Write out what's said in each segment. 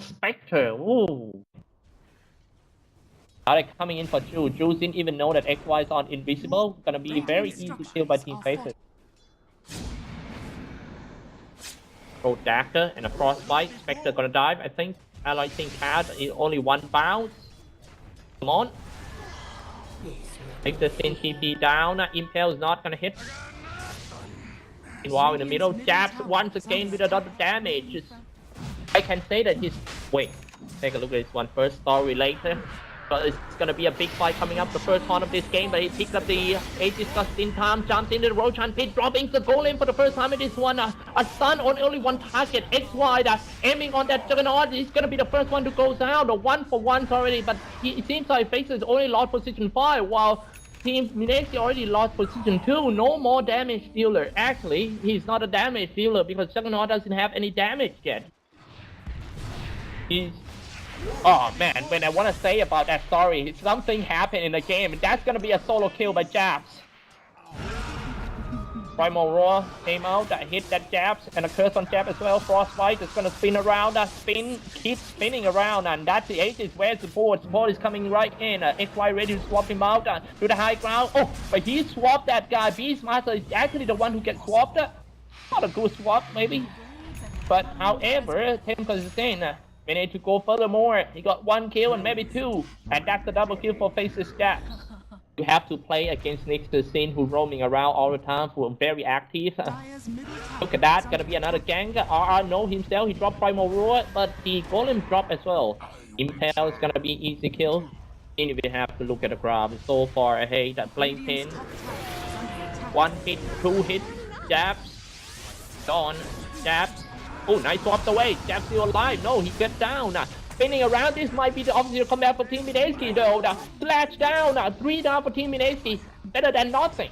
Spectre. Ooh. Are they coming in for Jules? Jules didn't even know that XY is on invisible. Gonna be very easy kill by Team Faceless. Throw Dagger and a Frostbite. Spectre gonna dive. I think Allied Team Cat is only one bounce. Come on. Take the Sin TP down. Impel is not gonna hit. Meanwhile, in the middle, jabs once again with a lot of damage. I can say that he's... Wait, take a look at this one first. Story later. But it's gonna be a big fight coming up the first part of this game, but he picks up the Aegis just in time, jumps into the Roshan pit, dropping the golem for the first time in this one. A stun on only one target, XY, aiming on that Juggernaut. He's gonna be the first one to go down, the 1-for-1 already, but it seems like Faceless only lost position 5, while Team Mineski already lost position 2. No more damage dealer. Actually, he's not a damage dealer because Juggernaut doesn't have any damage yet. He's... Oh man, when I want to say about that story, something happened in the game, and that's gonna be a solo kill by Jabs. Primal Roar came out, hit that Jabs, and a curse on Jab as well. Frostbite is gonna spin around, keep spinning around, and that's the Aegis. Where's support? Support is coming right in. XY ready to swap him out to the high ground. Oh, but he swapped that guy. Beastmaster is actually the one who gets swapped. Not a good swap, maybe. But however, Tim Consistent. We need to go furthermore. He got 1 kill and maybe 2. And that's the double kill for Faceless Jabs. You have to play against Nix's Sin who's roaming around all the time, who are very active. Look at that, gonna be another gang. RR know himself, he dropped Primal Roar, but the Golem dropped as well. Impel is gonna be easy kill. And we have to look at the graph. So far ahead, that Flame Pin. 1 hit, 2 hits, Jabs. Gone, Jabs. Oh, nice swapped away. Jab's still alive. No, he gets down. Spinning around. This might be the offensive comeback for Team Mineski though. Slash down. 3 down for Team Mineski. Better than nothing.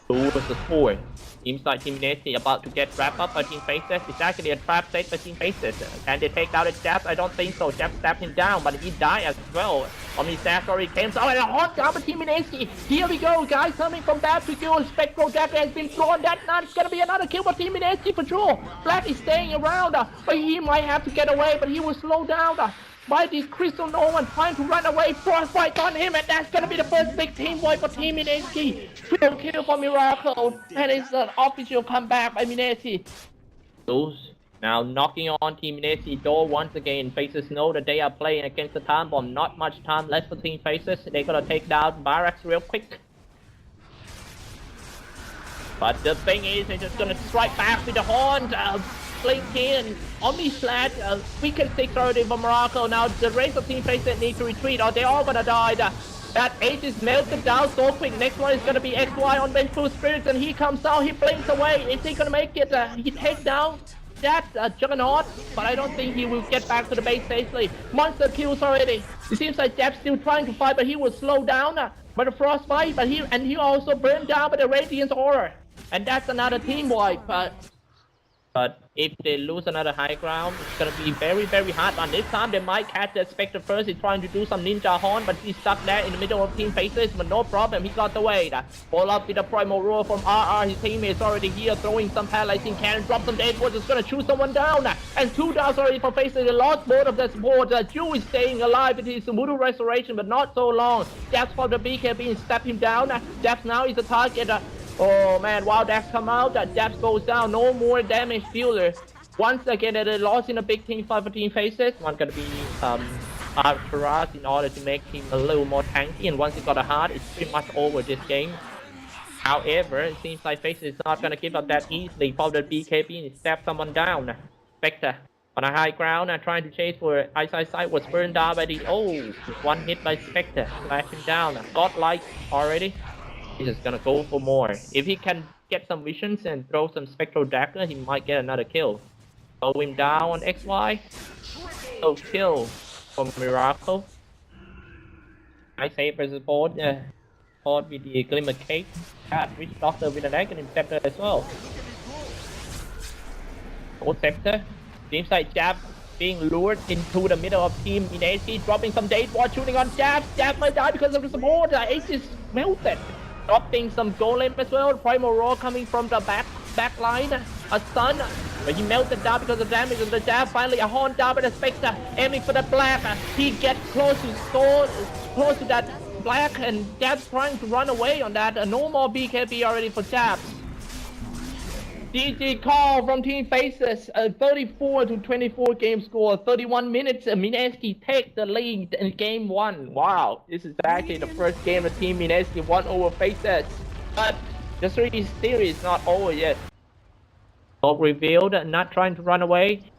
2 versus 4. Seems like Team Mineski about to get wrapped up by Team Faceless. It's actually a trap set by Team Faceless. And they take out the Jab? I don't think so. Jab stabbed him down, but he died as well. Omnistack already came. So a hot down by Team Mineski. Here we go, guys. Coming from back to kill. Spectral Dagger has been thrown. That's not gonna be another kill for Team Mineski for sure. Black is staying around, but he might have to get away, but he will slow down. By this Crystal Nolan trying to run away. Frostbite on him, and that's gonna be the first big team wipe for Team Mineski. Triple kill for Miracle, and it's an official comeback by Mineski. Those now knocking on Team Mineski door once again. Faces know that they are playing against the time bomb. Not much time left for Team Faces. They're gonna take down Barracks real quick. But the thing is, they're just gonna strike back with the horns. Blink in, Omni Slash, weaken 6 already for Morocco. Now the rest of Team Faceless need to retreat or they're all gonna die. That Ace is melted down so quick. Next one is gonna be XY on Vengeful Spirits, and he comes out, he blinks away. Is he gonna make it? He takes down that Juggernaut, but I don't think he will get back to the base safely. Monster kills already. It seems like Jab's still trying to fight, but he was slowed down by the Frostbite, but he also burned down by the Radiance Aura. And that's another team wipe. But if they lose another high ground, it's gonna be very, very hard. And this time they might catch the Spectre first. He's trying to do some Ninja Horn, but he's stuck there in the middle of Team Faceless. But no problem, he got away. Follow up with a Primal Roar from RR. His teammate is already here, throwing some paralyzing cannon, drop some dead boards. It's gonna shoot someone down. And 2 downs already for Faceless. They lost both of the support. Jew is staying alive with his Voodoo Restoration, but not so long. Jabs for the BKB and step him down. Jabs now is a target. Oh man, wow, that's come out, that Jabs goes down, no more damage dealer. Once again, they lost in a big team fight for Team Faces. One gonna be Archeras in order to make him a little more tanky, and once he got a heart, it's pretty much over this game. However, it seems like Faces is not gonna give up that easily. For the BKB and step someone down. Spectre on a high ground and trying to chase for Eyesight was burned down by the... Oh, 1 hit by Spectre, slash him down. Godlike already. He's just gonna go for more. If he can get some visions and throw some Spectral Dagger, he might get another kill. Throw him down on XY. So kill from Miracle. I save versus board. Board with the Glimmer Cake. Cat Witch Doctor with an Aghanim Scepter as well. Gold Scepter. Seems like Jab being lured into the middle of Team Mineski, dropping some Date Ward, shooting on Jab. Jab might die because of the support. Ace is melted. Dropping some Golem as well. Primal Roar coming from the back line. A stun. But he melted down because of damage of the jab. Finally, a horn down by the Spectre, aiming for the black. He gets close to that black, and Jab's trying to run away on that. No more BKB already for Jab. GG call from Team Faceless, 34-24 game score, 31 minutes. Mineski take the lead in game 1. Wow, this is actually the first game the Team Mineski won over Faceless. But the series is not over yet. Both revealed, not trying to run away.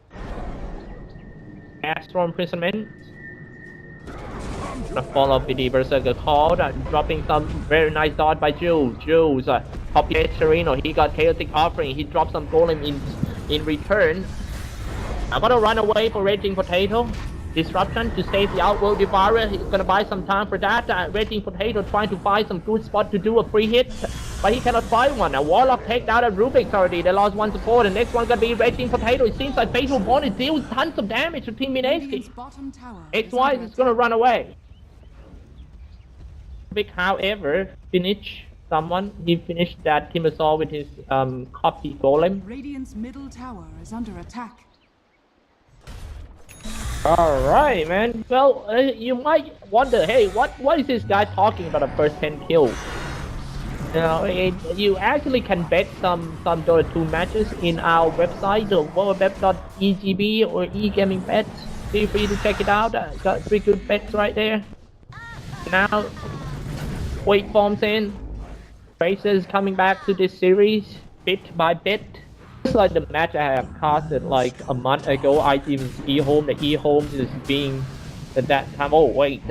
Astro imprisonment. Gonna follow up with the Berserker called, dropping some very nice dodge by Jules. Copy Sereno, he got Chaotic Offering, he dropped some Golem in return. I'm gonna run away for Raging Potato. Disruption to save the Outworld Devourer, he's gonna buy some time for that. Raging Potato trying to find some good spot to do a free hit, but he cannot find one. A Warlock take down a Rubik's already, they lost one support. The next one gonna be Raging Potato. It seems like Fatal Bond deals tons of damage to Team Mineski. XY is gonna run away. Big, however, he finished that Timbersaw with his copy golem. Radiant's middle tower is under attack. Alright, man. Well, you might wonder, hey, what is this guy talking about the first 10 kills? You know, you actually can bet some Dota 2 matches in our website, www.egb or eGamingBets. Feel free to check it out. Got 3 good bets right there. Now, wait forms in. Faces coming back to this series bit by bit. Just like the match I have casted like a month ago, I even E-Home. The E-Home is being at that time. Oh wait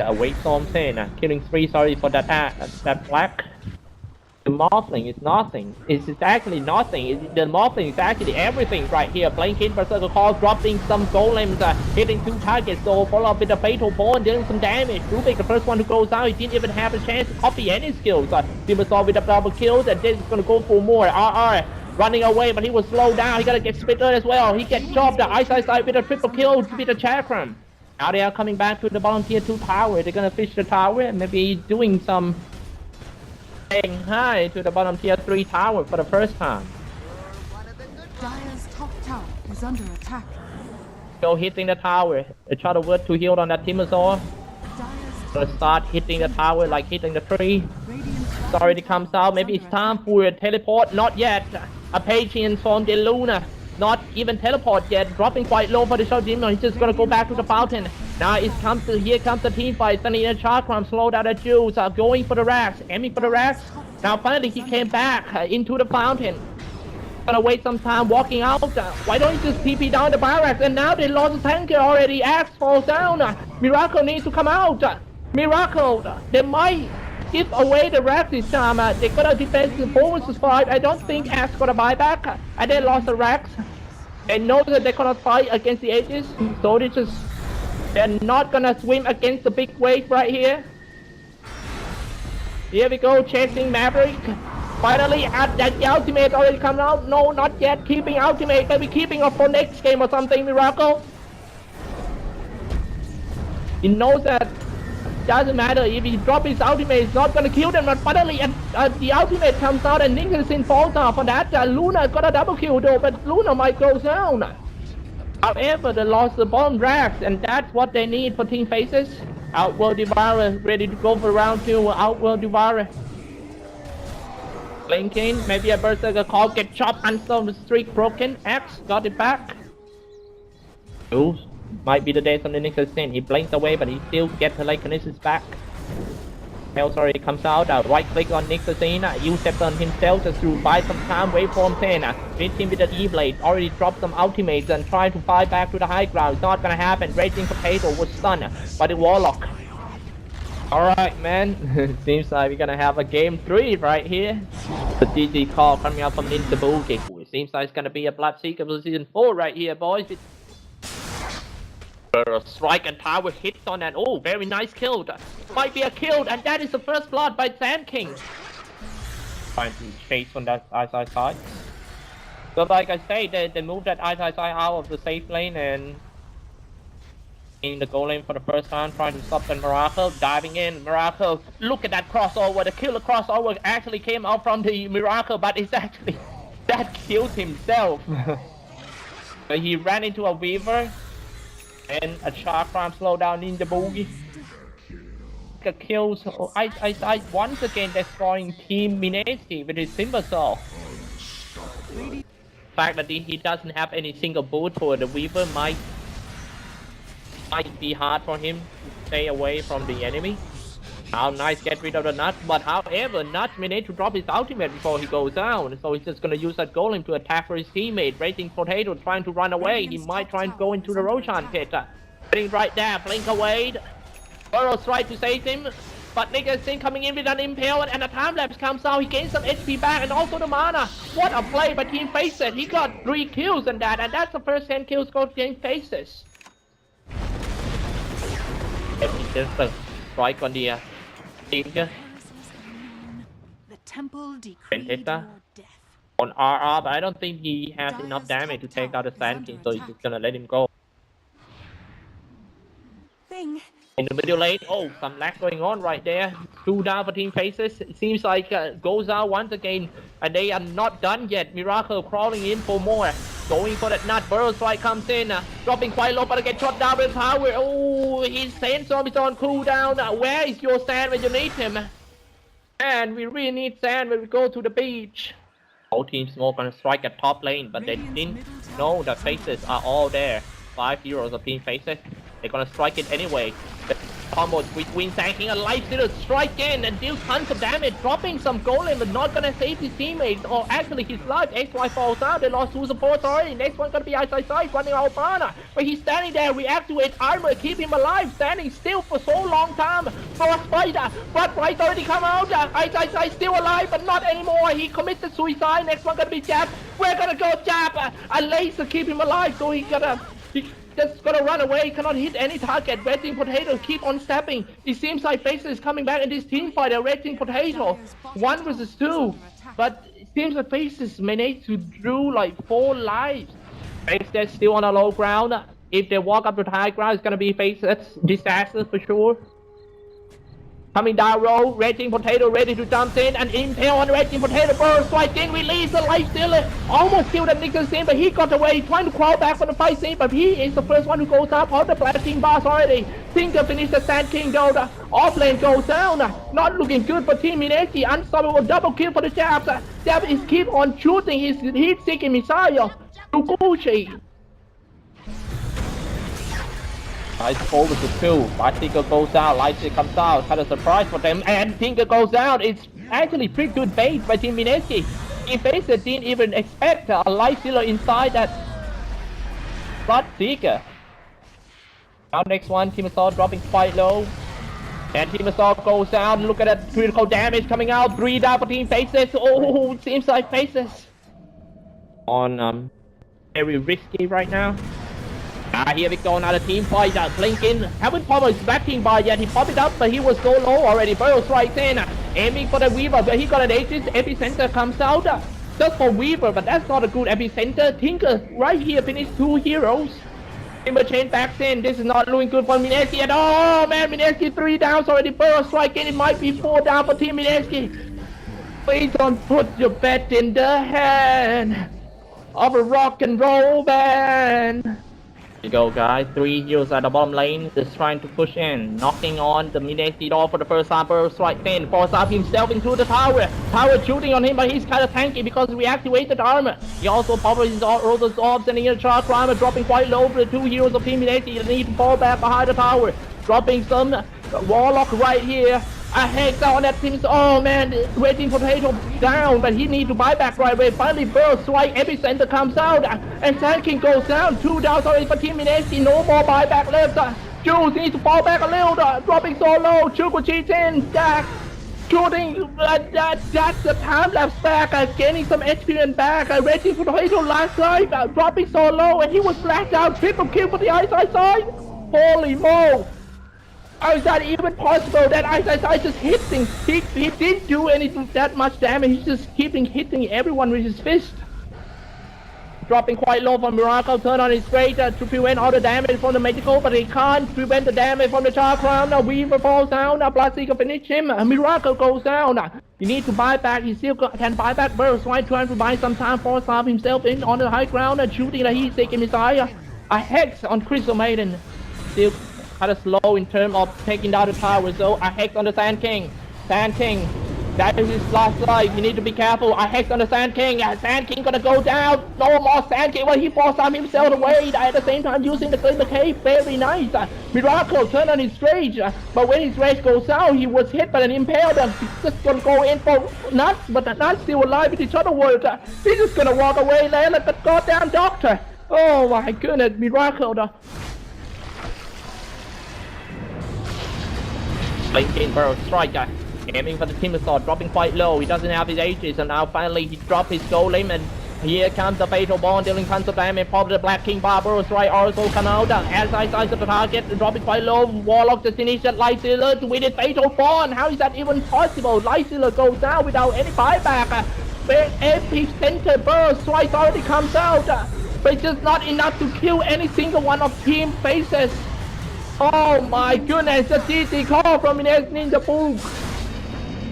forms in. Killing 3, sorry for that black. The Morphling is nothing. It's actually nothing. The Morphling is actually everything right here. Blanking Berserker Call, dropping some golems, hitting 2 targets, so follow up with a Fatal Bone, dealing some damage. Rubik, the first one who goes out, he didn't even have a chance to copy any skills. Timbersaw with a double kill, and then he's gonna go for more. RR running away, but he was slowed down. He gotta get Spitter as well. He gets chopped. The Xyclopz with a triple kill with a Chakram. Now they are coming back to the bottom tier 2 tower. They're gonna fish the tower and maybe doing some saying hi to the bottom tier 3 tower for the first time. Dire's top tower is under attack. Go hitting the tower. They try to work to heal on that Timbersaw. Gonna start hitting the tower like hitting the tree. Sorry, it comes out. Maybe it's time for a teleport. Not yet. A Patience from the Luna. Not even teleport yet. Dropping quite low for the shot demon. He's just gonna go back to the fountain. Now here comes the team fight. Sunny and Chakram slow down the Jews. Going for the racks. Aiming for the racks. Now finally he came back into the fountain. Gonna wait some time walking out. Why don't you just TP down the barracks? And now they lost the tanker already. Axe falls down. Miracle needs to come out. Miracle. They might give away the racks this time. They got a defensive forward 5. I don't think Axe gonna buy back. And they lost the racks. They know that they cannot fight against the Aegis. So they're not gonna swim against the big wave right here. Here we go, chasing Maverick. Finally, that the ultimate already come out. No, not yet. Keeping ultimate. Maybe keeping up for next game or something. Miracle. He knows that doesn't matter if he drops his ultimate. It's not gonna kill them. But finally, the ultimate comes out and Nicholson falls off for that. Luna got a double kill though, but Luna might go down. However, they lost the bottom racks, and that's what they need for Team Faces. Outworld Devourer ready to go for round 2. Outworld Devourer. Blinking, maybe a Berserker Call, get chopped, unsolved, the streak broken. Axe got it back. Ooh, might be the days on the Nicholson. He blinks away, but he still gets the Lyconesis back. Else already comes out, right click on Nicholson, use Scepter on himself just to buy some time, waveform 10, hit him with an E-Blade, already dropped some ultimates and trying to fight back to the high ground. It's not gonna happen. Raging Potato was stunned by the Warlock. Alright, man, seems like we're gonna have a game 3 right here. The GG call coming out from Ninja Boogie. It seems like it's gonna be a Bloodseeker season 4 right here, boys. Strike and tower hits on that. Oh, very nice kill. Might be a kill, and that is the first blood by Sand King. Trying to chase on that side. So like I say, they moved that side out of the safe lane and in the goal lane for the first time, trying to stop the Miracle, diving in. Miracle, look at that crossover. The killer crossover actually came out from the Miracle, but it's actually that killed himself. So he ran into a Weaver and a Xyclopz slow down Ninja Boogie. A kill, so I once again destroying Team Mineski with his Timbersaw. The fact that he doesn't have any single boot for the Weaver might be hard for him to stay away from the enemy. How nice get rid of the Nut, but however, Nut managed to drop his ultimate before he goes down, so he's just gonna use that golem to attack for his teammate. Raging Potato trying to run away, he might try and go into the Roshan pit. Sitting right there, blink away. Burrows tried to save him, but Nigga Singh coming in with an impale and a time lapse comes out. He gains some HP back and also the mana. What a play by Team Faceless. He got 3 kills and that's the first 10 kills go to Team Faceless. Just a strike on the Tinker. The temple decreed your death. On RR, but I don't think he has enough damage to take out the Sand King, so he's just gonna let him go. In the middle lane, oh, some lag going on right there. 2 down for Team Faces. It seems like goes out once again, and they are not done yet. Miracle crawling in for more. Going for that Nut. Burrow Strike comes in, dropping quite low, but get shot down with power. Oh, his Sandstorm is on cooldown. Where is your Sand when you need him? And we really need Sand when we go to the beach. Both teams smoke gonna strike at top lane, but they didn't know that Faces are all there. 5 heroes of Team Faces. They're gonna strike it anyway. The combo between tanking a life stealer strike in and deal tons of damage, dropping some golem but not gonna save his teammates or actually his life. XY falls out, they lost 2 supports already. Next one gonna be Xyclopz running out of mana. But he's standing there, reactivate armor, keep him alive, standing still for so long time. Frost Spider, but Price already come out. Xyclopz still alive but not anymore. He committed suicide. Next one gonna be Jab. We're gonna go Jab. A laser keep him alive, so he's just gonna run away, cannot hit any target. Raging Potato keep on stepping. It seems like Faceless is coming back in this team fight. Raging Potato 1 versus 2, but it seems like Faceless managed to drew like 4 lives. Faceless still on a low ground. If they walk up to the high ground, it's gonna be Faceless disaster for sure. Coming down row, Raging Potato ready to jump in and impale on Raging Potato. Burrow Strike in, release the life stealer. Almost killed that Nigga Singh, but he got away, trying to crawl back from the fight scene, but he is the first one who goes up on the Platinum boss already. Tinker finished the Sand King Dota. Off lane goes down. Not looking good for Team Mineski. Unstoppable double kill for the Jab. Jab is keep on shooting his heat-seeking missile to Gucci. Nice 4 versus 2. Bicycle goes down, Lightstick comes out, kind of surprise for them, and Tinker goes down. It's actually pretty good bait by Team Mineski. Team Faces didn't even expect a Light Stealer inside that Blood Seeker. Now next one, Team Assault dropping quite low. And Team Assault goes down, look at that critical damage coming out, 3 down for Team Faces. Oh, it seems like Faces on very risky right now. Here we go, another team fight. Blinking, haven't popped his backing bar yet. He popped it up, but he was so low already. Burrow strikes in, aiming for the Weaver, but he got an Aegis. Epicenter comes out just for Weaver, but that's not a good epicenter. Tinker right here finished 2 heroes. Timber Chain backs in. This is not looking good for Mineski at all. Man, Mineski 3 downs already. Burrow strike in. It might be 4 down for Team Mineski. Please don't put your bet in the hand of a rock and roll band. Here you go, guys. 3 heroes at the bottom lane, just trying to push in, knocking on the Mineski door for the first time. Burrow strikes in, forces up himself into the tower. Tower shooting on him, but he's kind of tanky because we activated armor. He also powers his Rosa's orbs and in the charge armor, dropping quite low for the 2 heroes of Team Mineski. They need to fall back behind the tower, dropping some Warlock right here. A hex on that team. Oh man, Raging Potato down, but he needs to buy back right away. Finally, Burrow strike, Epicenter comes out, and Sand King goes down. 2 down already for Team Mineski. No more buyback left. Jules needs to fall back a little, dropping so low. Chukuchi's in, Jack shooting. That's the time lapse back, gaining some experience back. Raging Potato last life, dropping so low, and he was blacked out. Triple kill for the side. Holy mo! How is that even possible? That Xyclopz just hitting. He didn't do anything that much damage. He's just keeping hitting everyone with his fist. Dropping quite low for Miracle. Turn on his great to prevent all the damage from the Magical, but he can't prevent the damage from the Char Crown. Now Weaver falls down. Now Bloodseeker finish him. Miracle goes down. He needs to buy back. He still can buy back burst, right? Trying to buy some time for himself in on the high ground and shooting the heat seeking missile. A hex on Crystal Maiden. Still kind of slow in terms of taking down the tower. So a hex on the Sand King. Sand King. That is his last life. You need to be careful. A hex on the Sand King. Sand King gonna go down. No more Sand King. Well, he forced himself away. At the same time, using the cave. Very nice. Miracle turn on his rage. But when his rage goes out, he was hit by an impale. He's just gonna go in for nuts. But the nuts still alive with each other world. He's just gonna walk away there like the goddamn doctor. Oh my goodness. Miracle. Blinking Burrow Striker. Aiming for the Timbersaw, dropping quite low. He doesn't have his Aegis, and now finally he dropped his Golem, and here comes the Fatal Bond, dealing tons of damage. Probably the Black King Barbaros right also come out. As I size of the target, dropping quite low. Warlock just initiate Lightsealer to win it. Fatal Bond. How is that even possible? Lightsealer goes down without any buyback. Epic Center Burst right already comes out, but it's just not enough to kill any single one of Team Faces. Oh my goodness, the GG call from Mineski in the book.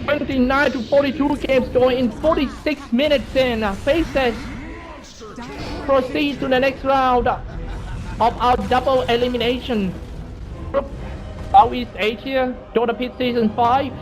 29 to 42 game score in 46 minutes in. Faces proceed to the next round of our double elimination. Southeast Asia, Dotapit Season 5.